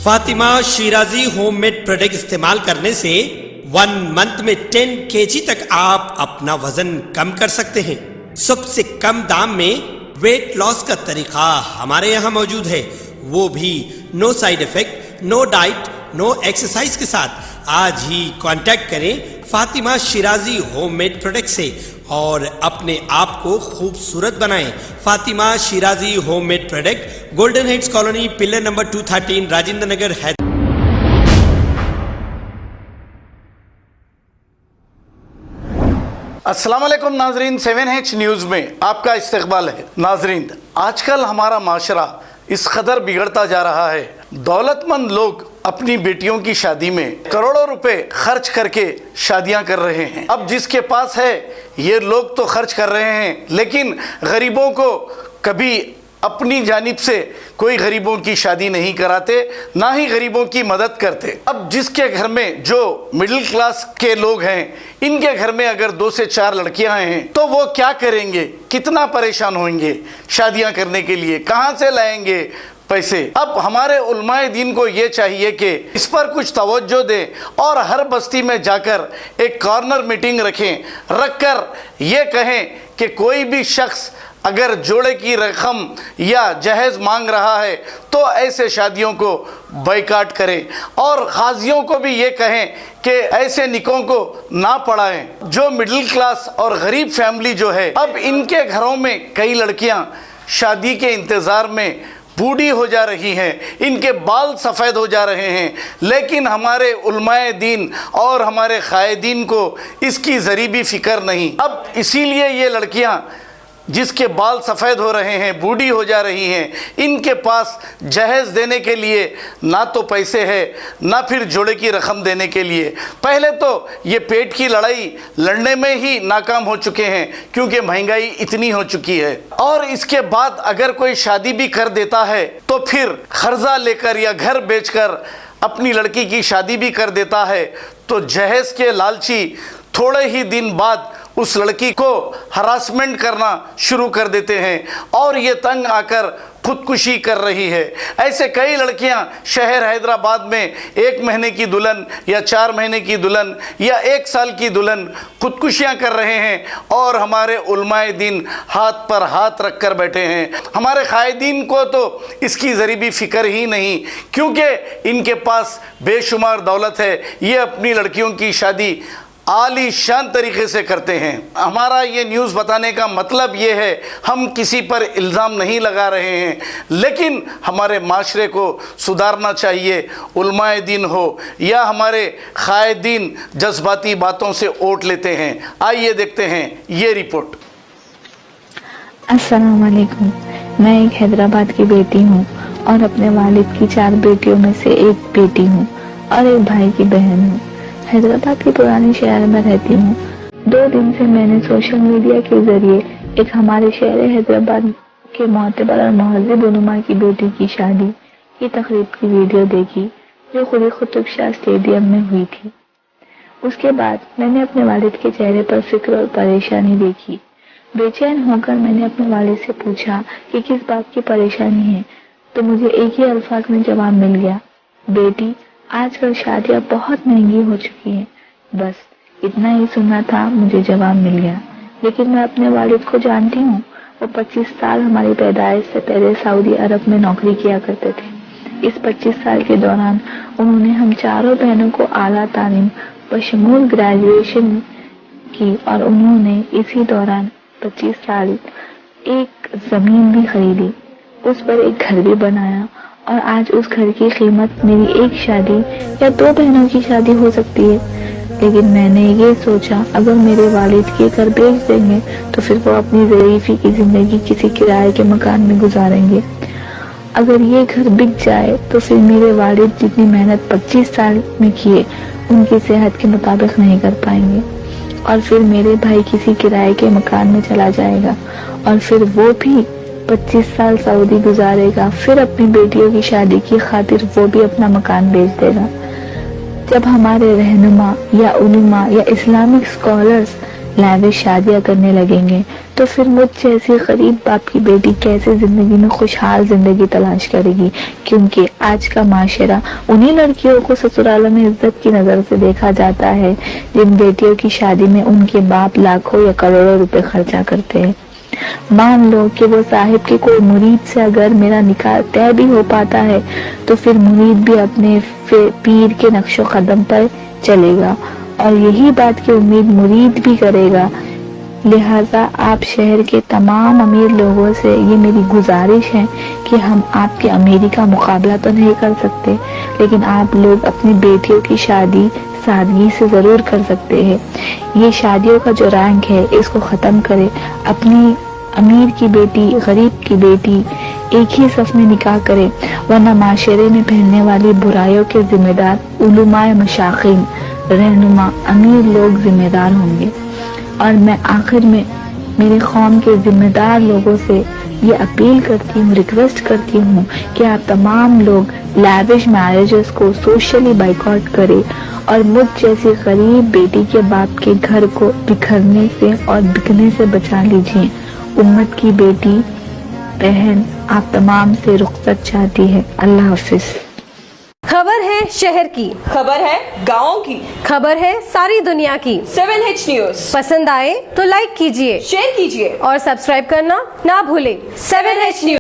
Fatima Shirazi homemade product इस्तेमाल करने से 1 मंथ में 10 kg तक आप अपना वजन कम कर सकते हैं। सबसे कम दाम में वेट लॉस का तरीका हमारे यहाँ मौजूद है, वो भी no side effect, no diet, no exercise के साथ। आज ही कांटेक्ट करें फातिमा शिराजी होममेड प्रोडक्ट से और अपने आप को खूबसूरत बनाएं। Fatima Shirazi homemade product, golden heads colony, pillar number 213, Rajendra Nagar, Hyderabad. अस्सलाम वालेकुम नाजरीन, 7H न्यूज़ में आपका इस्तकबाल है। नाजरीन, आजकल हमारा माशरा इस कदर बिगड़ता जा रहा है, दौलतमंद लोग अपनी बेटियों की शादी में करोड़ों रुपए खर्च करके शादियां कर रहे हैं। अब जिसके पास है ये लोग तो खर्च कर रहे हैं, लेकिन गरीबों को कभी अपनी जानिब से कोई गरीबों की शादी नहीं कराते, ना ही गरीबों की मदद करते। अब जिसके घर में जो मिडिल क्लास के लोग हैं, इनके घर में अगर 2 से 4 लड़कियां हैं तो वो क्या करेंगे, कितना परेशान होंगे शादियां करने के लिए, कहाँ से लाएंगे पैसे। अब हमारे उलमाए दीन को ये चाहिए कि इस पर कुछ तवज्जो दें और हर बस्ती में जाकर एक कॉर्नर मीटिंग रखकर ये कहें कि कोई भी शख्स अगर जोड़े की रकम या जहेज मांग रहा है तो ऐसे शादियों को बाइकाट करें, और काजियों को भी ये कहें कि ऐसे निकों को ना पढ़ाएं। जो मिडिल क्लास और गरीब फैमिली जो है, अब इनके घरों में कई लड़कियां शादी के इंतज़ार में बूढ़ी हो जा रही हैं, इनके बाल सफ़ेद हो जा रहे हैं, लेकिन हमारे उलमाए दीन और हमारे कायदीन को इसकी ज़री भी फ़िक्र नहीं। अब इसीलिए ये लड़कियां जिसके बाल सफ़ेद हो रहे हैं, बूढ़ी हो जा रही हैं, इनके पास जहेज देने के लिए ना तो पैसे है, ना फिर जोड़े की रकम देने के लिए। पहले तो ये पेट की लड़ाई लड़ने में ही नाकाम हो चुके हैं, क्योंकि महंगाई इतनी हो चुकी है। और इसके बाद अगर कोई शादी भी कर देता है तो फिर कर्जा लेकर या घर बेचकर अपनी लड़की की शादी भी कर देता है, तो जहेज के लालची थोड़े ही दिन बाद उस लड़की को हरासमेंट करना शुरू कर देते हैं और ये तंग आकर खुदकुशी कर रही है। ऐसे कई लड़कियां शहर हैदराबाद में 1 महीने की दुल्हन या 4 महीने की दुल्हन या 1 साल की दुल्हन खुदकुशियां कर रहे हैं, और हमारे उलमाए दीन हाथ पर हाथ रख कर बैठे हैं। हमारे कायदीन को तो इसकी ज़री भी फ़िक्र ही नहीं, क्योंकि इनके पास बेशुमार दौलत है। ये अपनी लड़कियों की शादी आलीशान तरीके से करते हैं। हमारा ये न्यूज़ बताने का मतलब ये है, हम किसी पर इल्ज़ाम नहीं लगा रहे हैं, लेकिन हमारे माशरे को सुधारना चाहिए। उलमाए दीन हो या हमारे कायदीन जज्बाती बातों से ओट लेते हैं। आइए देखते हैं ये रिपोर्ट। अस्सलाम वालेकुम, मैं एक हैदराबाद की बेटी हूँ और अपने वालिद की 4 बेटियों में से एक बेटी हूँ और एक भाई की बहन हूँ। हैदराबाद के पुराने शहर में रहती हूँ। 2 दिन से मैंने सोशल मीडिया के जरिए एक हमारे शहर हैदराबाद के मोतबर और महज़िब उलमा की बेटी की शादी की तकरीब की वीडियो देखी, जो खुदी कुतुब शाह स्टेडियम में हुई थी। उसके बाद मैंने अपने वालिद के चेहरे पर फिक्र और परेशानी देखी। बेचैन होकर मैंने अपने वालिद से पूछा कि किस बात की परेशानी है, तो मुझे एक ही अल्फाज में जवाब मिल गया, बेटी आजकल शादियां बहुत महंगी हो चुकी हैं। बस इतना ही सुना था, मुझे जवाब मिल गया। लेकिन मैं अपने वालिद को जानती हूँ, वो 25 साल हमारी पैदाइश से पहले सऊदी अरब में नौकरी किया करते थे। इस 25 साल के दौरान उन्होंने हम चारों बहनों को आला तालीम बशमूल ग्रेजुएशन की, और उन्होंने इसी दौरान 25 साल एक ज़मीन भी खरीदी, उस पर एक घर भी बनाया, और आज उस घर की कीमत मेरी एक शादी या 2 बहनों की शादी हो सकती है। लेकिन मैंने ये सोचा, अगर मेरे वालिद के घर बेच देंगे तो फिर वो अपनी ज़रीफ़ी की ज़िंदगी किसी किराए के मकान में गुजारेंगे। अगर ये घर बिक जाए तो फिर मेरे वालिद जितनी मेहनत 25 साल में किए, उनकी सेहत के मुताबिक नहीं कर पाएंगे, और फिर मेरे भाई किसी किराए के मकान में चला जाएगा, और फिर वो भी 25 साल सऊदी गुजारेगा, फिर अपनी बेटियों की शादी की खातिर वो भी अपना मकान बेच देगा। जब हमारे रहनुमा या उलमा या इस्लामिक स्कॉलर्स लाविश शादियां करने लगेंगे तो फिर मुझ जैसी गरीब बाप की बेटी कैसे जिंदगी में खुशहाल जिंदगी तलाश करेगी। क्योंकि आज का माशरा उन्हीं लड़कियों को ससुरालों में इज्जत की नजर से देखा जाता है जिन बेटियों की शादी में उनके बाप लाखों या करोड़ों रुपए खर्चा करते हैं। मान लो कि वो साहिब के कोई मुरीद से अगर मेरा निकाह तय भी हो पाता है तो फिर मुरीद भी अपने पीर के नक्शो कदम पर चलेगा और यही बात की उम्मीद मुरीद भी करेगा। लिहाजा आप शहर के तमाम अमीर लोगों से ये मेरी गुजारिश है कि हम आपके अमीरी का मुकाबला तो नहीं कर सकते, लेकिन आप लोग अपनी बेटियों की शादी सादगी से जरूर कर सकते हैं। ये शादियों का जो रैंक है इसको खत्म करें। अपनी अमीर की बेटी गरीब की बेटी एक ही सफ में निकाह करे, वरना माशरे में फैलने वाली बुराइयों के जिम्मेदार उलमाए मशाखीन रहनुमा अमीर लोग जिम्मेदार होंगे। और मैं आखिर में मेरे कौम के जिम्मेदार लोगों से ये अपील करती हूँ, रिक्वेस्ट करती हूँ कि आप तमाम लोग लैविश मैरिजेस को सोशली बाइकआउट करें और मुझ जैसी गरीब बेटी के बाप के घर को बिखरने से और बिकने से बचा लीजिए। उम्मत की बेटी बहन आप तमाम से रुखसत चाहती है। अल्लाह हाफिज। खबर है शहर की, खबर है गाँव की, खबर है सारी दुनिया की। 7H न्यूज पसंद आए तो लाइक कीजिए, शेयर कीजिए और सब्सक्राइब करना ना भूलें। 7H news.